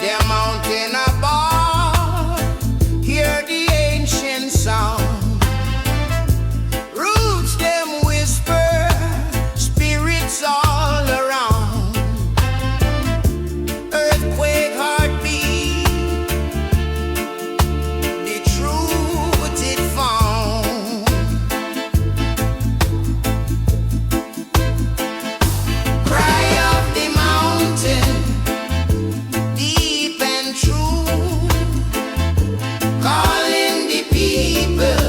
the mountain above, hear the ancient sound. Roots them whisper, spirits all around. Earthquake heartbeat, the truth it found. Cry of the mountain, deep and true, calling the people,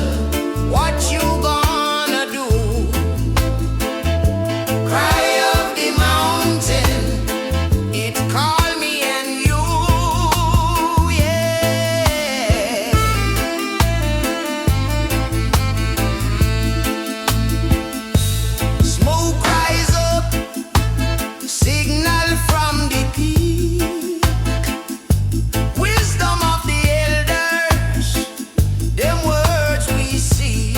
what you gonna do? Cry of the mountain, it call me and you, yeah. Smoke rise up, signal from the peak. Wisdom of the elders, them words we see.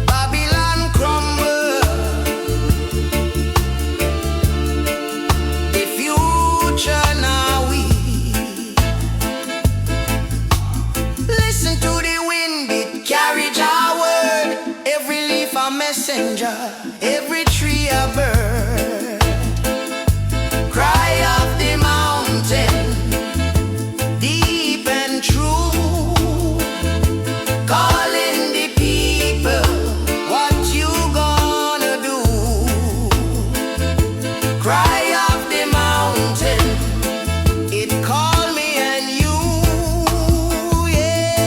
Babylon crumble, the future now we. Listen to the wind, it carries our word. Every leaf a messenger, every tree a bird. Cry of the mountain, deep and true, calling the people, what you gonna do? Cry of the mountain, it call me and you, yeah.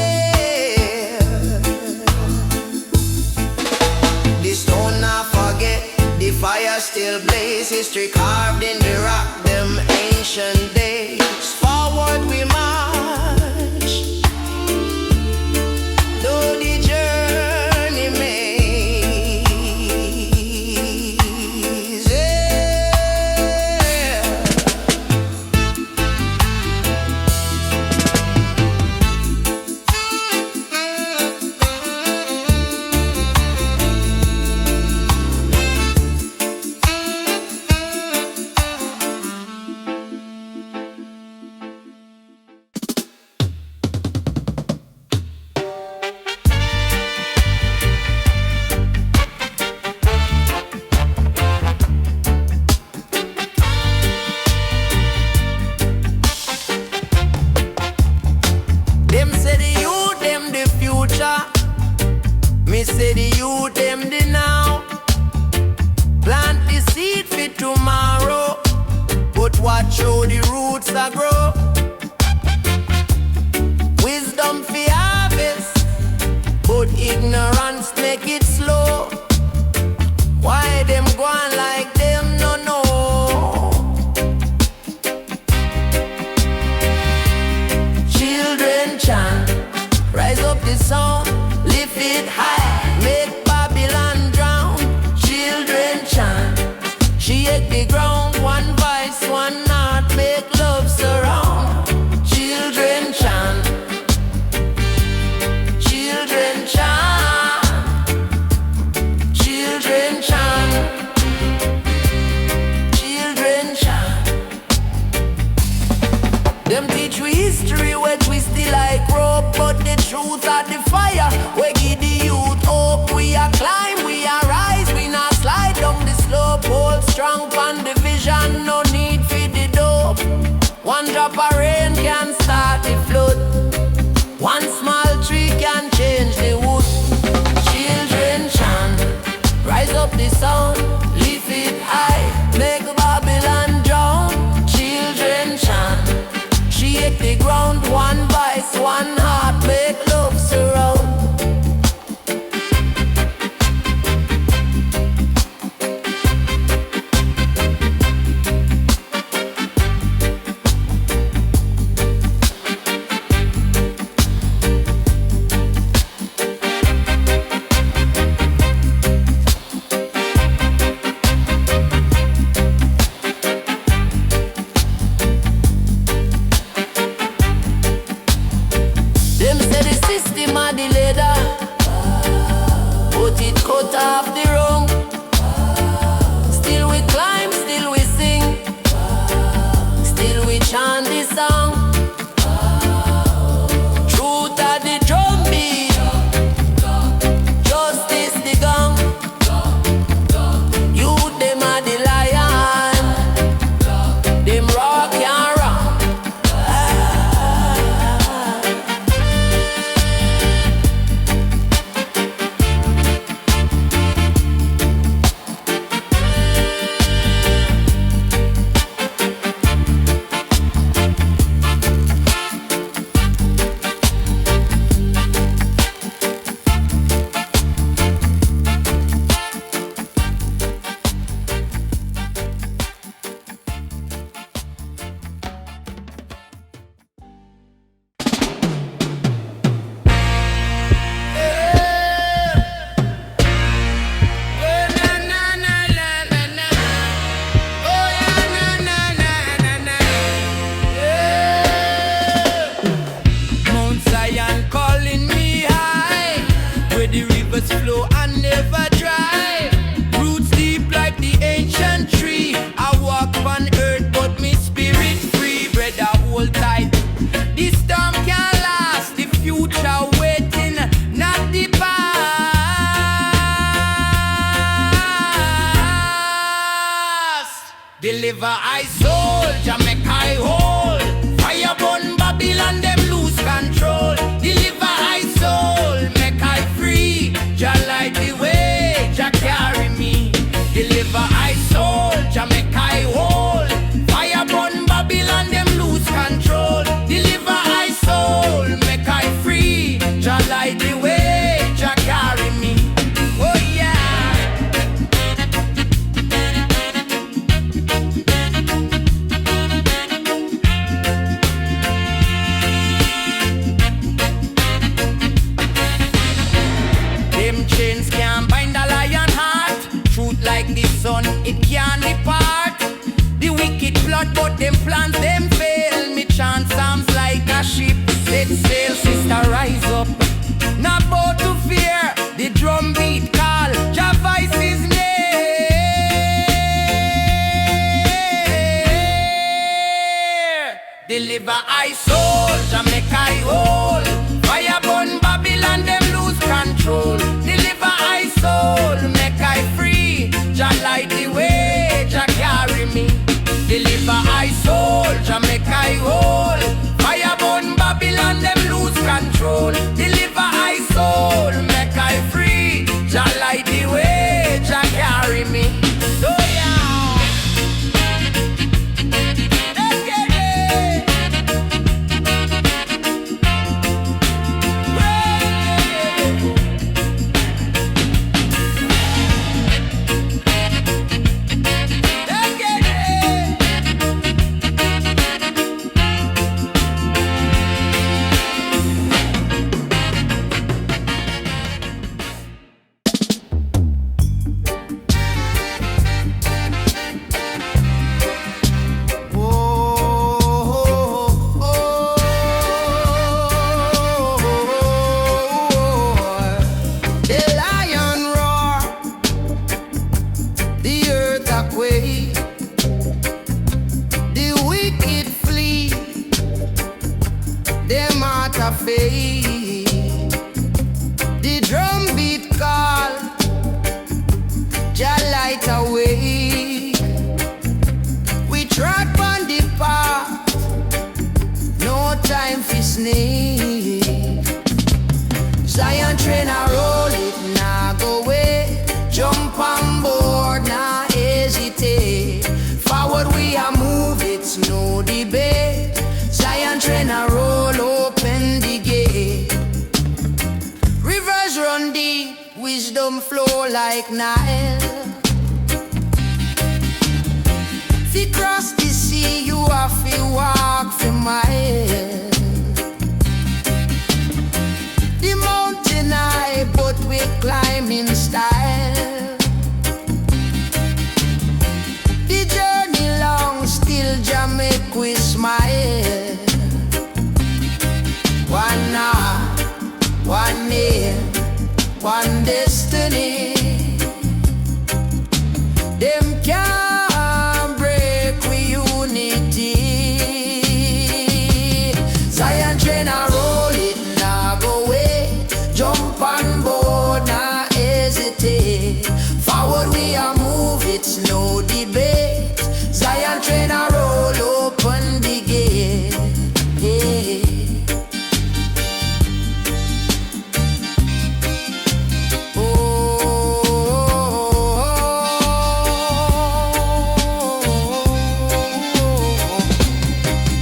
The stone not forget, the fire still blaze. History carved in the rock, them ancient days. Forward we march, though the journey maze, yeah. Them say the youth, them the future. Me say the youth, them the now. Plant the seed for tomorrow, but watch how the roots a grow. Wisdom for harvest, but ignorance make it slow. Why them go on like them no know? Children chant, rise up the sound, lift it high, make Babylon drown. Children chant, shake the ground, one voice, one heart, make love surround. Children chant, children chant, children chant, children chant. Them teach we history where twisty like rope, but the truth are the fire. We give the youth hope. We are climb, we are rise, we not slide down the slope. Hold strong on the vision, no need for the dope. One drop of rain can start the flood. One small tree can change the wood. Children chant, rise up the sound, lift it high, make Babylon drown. Children chant, shake the ground, one voice, one heart, make love surround. Deliver I soul, Jamaica I hold. Fire burn Babylon, them lose control. Deliver I soul, make I free. Jah light the way, Jah carry me. Deliver I soul, Jamaica I hold. Fire burn Babylon, them lose control. Deliver I soul, make I free. Jah light the way, Jah carry me. Oh yeah. Them chains can't bind a lion heart. Truth like the sun, it can't depart. The wicked plot, but them plans, them fail. Me chant psalms like a ship set sail. Sister, rise up, not bow to fear. The drum beat call, Jah voice is near. Deliver I soul, Jamaica I hold. Fire burn Babylon, them lose control. Deliver I soul, make I free. Jah light the way, Jah carry me. Deliver I soul, Jamaica I hold. Fire burn Babylon, them lose control. Deliver I soul, make I free. Jah light the way, Jah carry me. Oh yeah. Let's get it. Let's get it. The lion roar, the earth quake, the wicked flee, them heart a fade. The drum beat call, Jah light awake. We trod on the path, no time for snake. Zion train a roll it, nah go away. Jump on board, nah hesitate. Forward we a move, it's no debate. Zion train a roll, open the gate. Rivers run deep, wisdom flow like Nile. If you cross the sea, you have to walk for miles. The mountain high, but we climb in style. The journey long, still Jah make we smile. One heart, one name, one destiny. Them can't break we unity. Zion train a roll it, nah go away. Jump on board, nah hesitate. Forward we a move, it's no debate. Zion train a roll, open the gate. Yeah.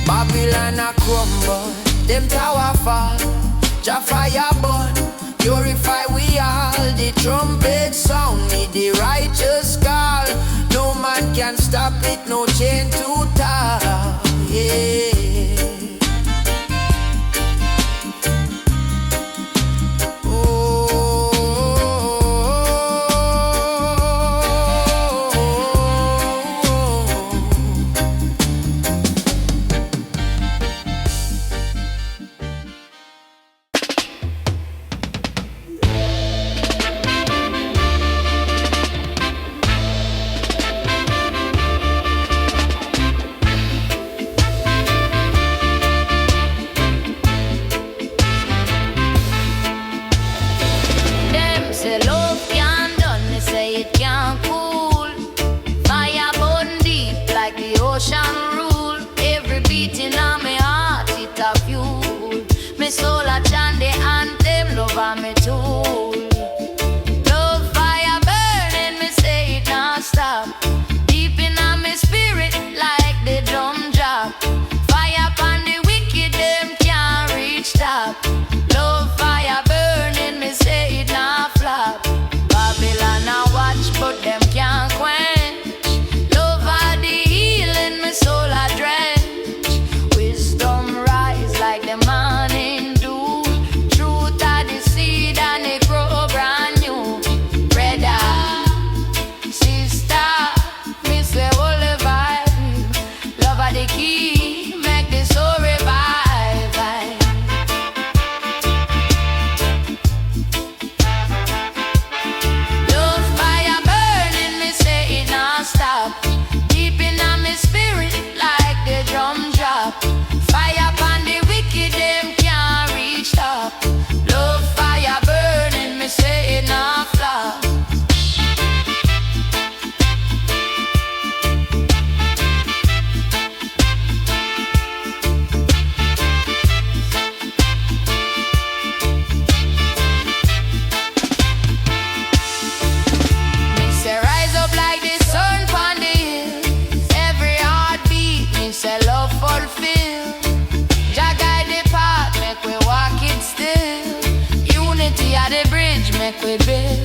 Babylon a crumble, them tower fall. Jah fire burn, purify we all. The trumpet sound, need the righteous call. No man can stop it, no chain too tall. Yeah. the key, make the soul revive. Love fire burning, me say it non-stop. Deep in my spirit like the drum drop. Fire upon the wicked, them can't reach top. Love fire burning, me say it non-flop. Make we build.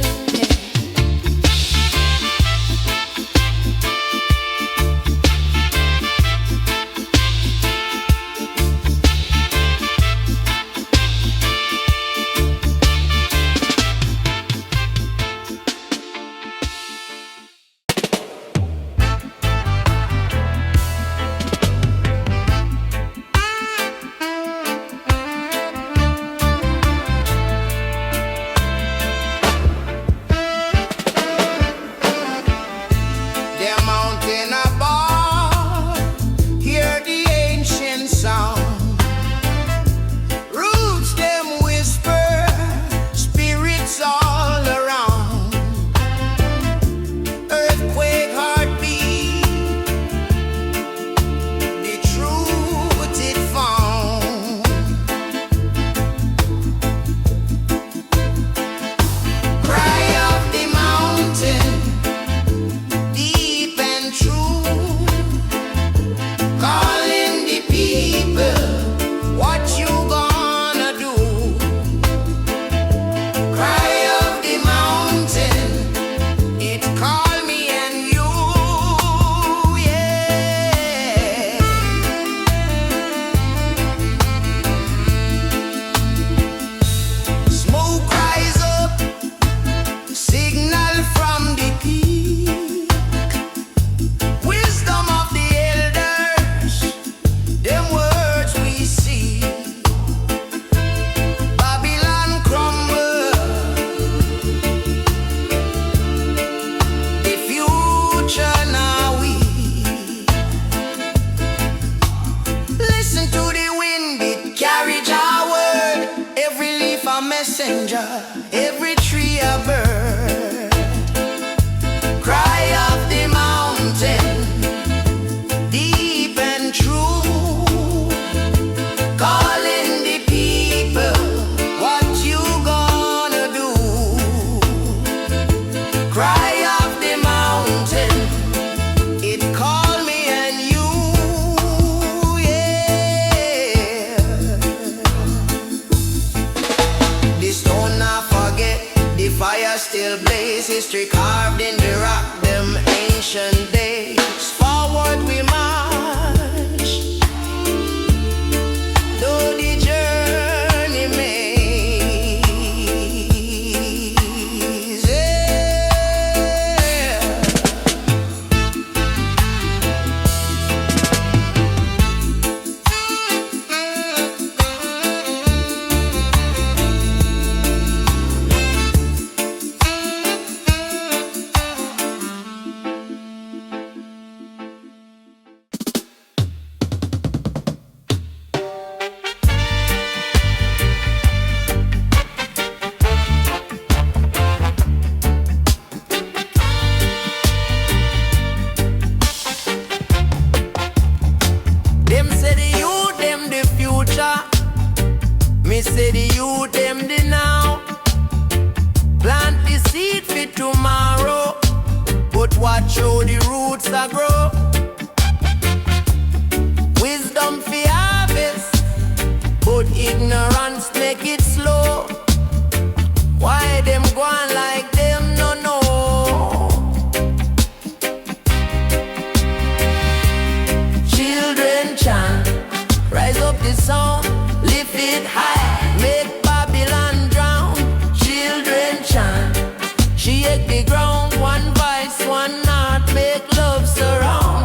Every tree a bird, cry of the mountain, deep and true, calling the people, what you gonna do? Cry of the mountain, it called me and you, yeah. This don't not forget, the fire still blaze, history carved in the rock, them ancient days. Forward we march, though the journey maze, yeah. Them say the youth, them the future. Me say the youth, them the now. Plant the seed for tomorrow, but watch how the roots are grow. Wisdom for harvest, but ignorance make it slow. Why them go on like them no know? Children chant, rise up the sound, lift it high, make Babylon drown. Children chant, shake the ground, one voice, one heart, make love surround.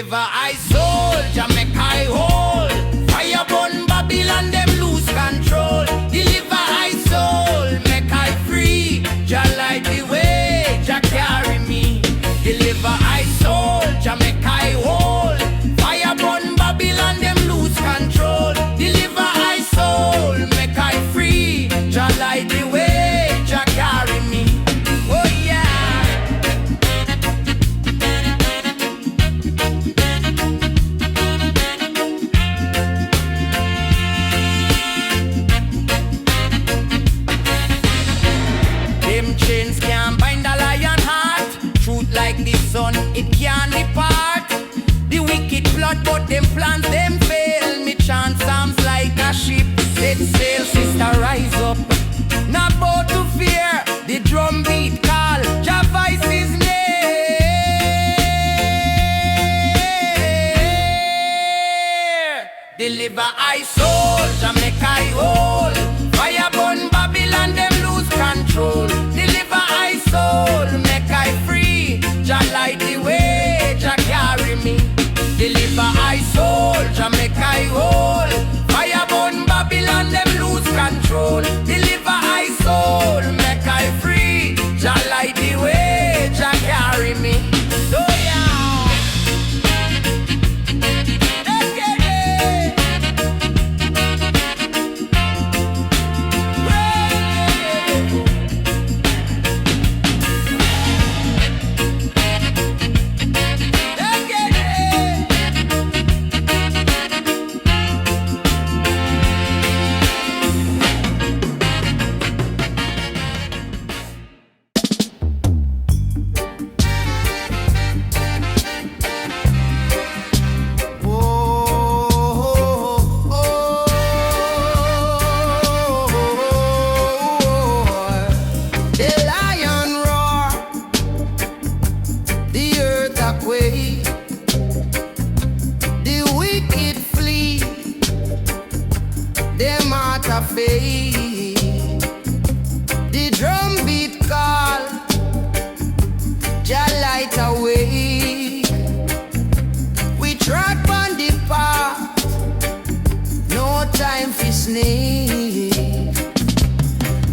Deliver I soul, Jamaica I hold. Fire burn Babylon, them lose control. Deliver I soul, make I free. Jah light the way, Jah carry me. Deliver I soul, Jamaica I hold. Fire burn Babylon, them lose control. Deliver I soul, make I free. Jah light the way, Jah carry me. Oh yeah. Them chains can't bind a lion heart. Truth like the sun, it can't depart. The wicked plot, but them plans, them fail. Me chant psalms like a ship. Set sail, sister, rise up. Not about to fear. The drum beat call. Jah voice is near. Deliver I soul, Jamaica I hold. Fire burn Babylon, them lose control. Deliver I soul, make I free. Jah light the way, Jah carry me. Deliver I soul, Jamaica I hold. Fire burn Babylon, them lose control. Deliver I soul, make I free. Jah light the way, Jah carry me. So yeah. Let's get it. Let's get it. The lion roar, the earth quake, the wicked flee, them heart fade. The drum beat call, Jah light away. We trod on the path, no time for snake.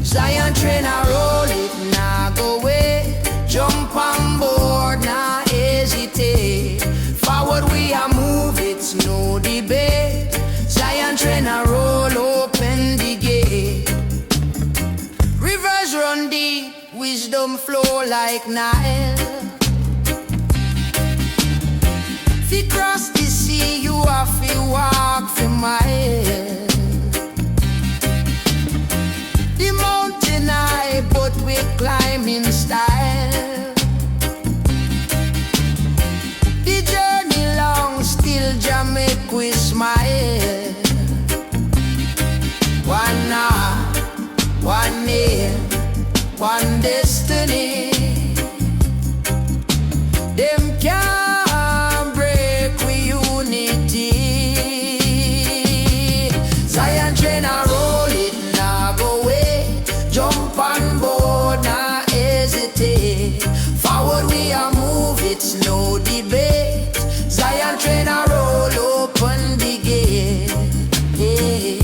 Zion train a roll it, nah go away. Jump on board, nah hesitate. Forward we a move, it's no debate. Zion train a roll, open the gate. Rivers run deep, wisdom flow like Nile. If you cross the sea, you have to walk for miles. The mountain high, but we climb in style. The journey long, still Jah make we smile. One heart, one name, one destiny. Them can't break we unity. Zion train a roll it, nah go away. Jump on board, nah hesitate. Forward we a move, it's no debate. Zion train a roll, open the gate. Yeah.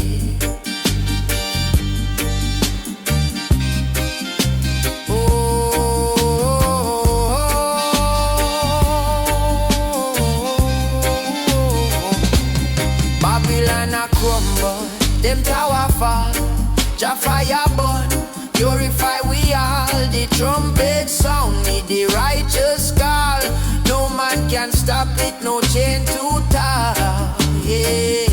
Babylon a crumble, them tower fall. Jah fire burn, purify we all. The trumpet sound, need the righteous call. No man can stop it, no chain to tie. Yeah.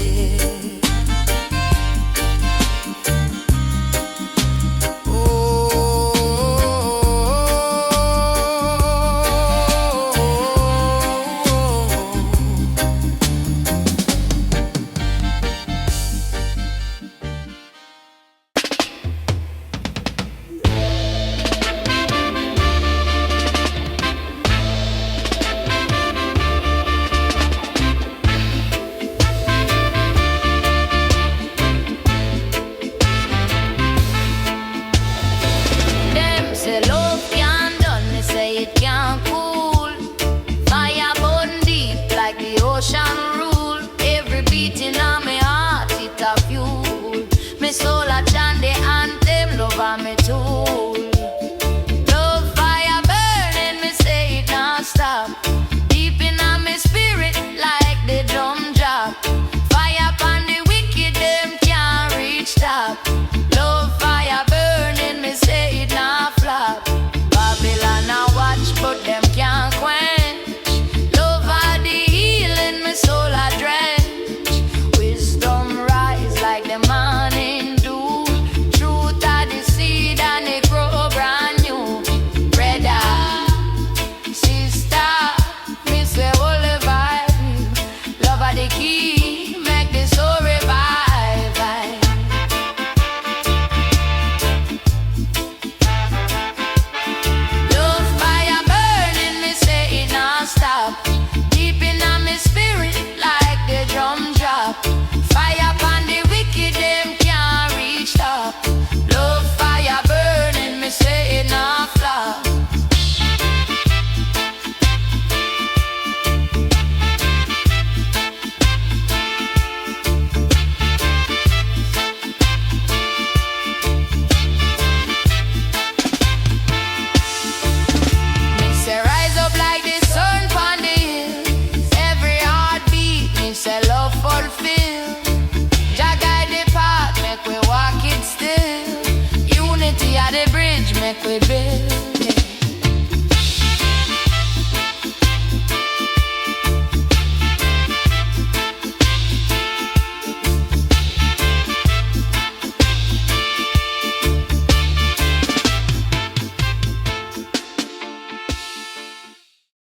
Love fire burning, me say it not flop. Babylon I watch, but them can't quench. Love are the healing, me soul I drench. Wisdom rise like the morning dew. Truth are the seed and it grow brand new. Brother, sister, me say all the vibe. Love are the key, make the soul revive. Love fire burning, me say it not stop. Deep in my spirit like the drum drop. Fire upon the wicked, them can't reach top. Love fire burning, me say it not flop. Me say rise up like the sun pon the hill. Every heartbeat, me say love fulfill. Jah guide the path, make we walk it still. Unity at the bridge, make we build.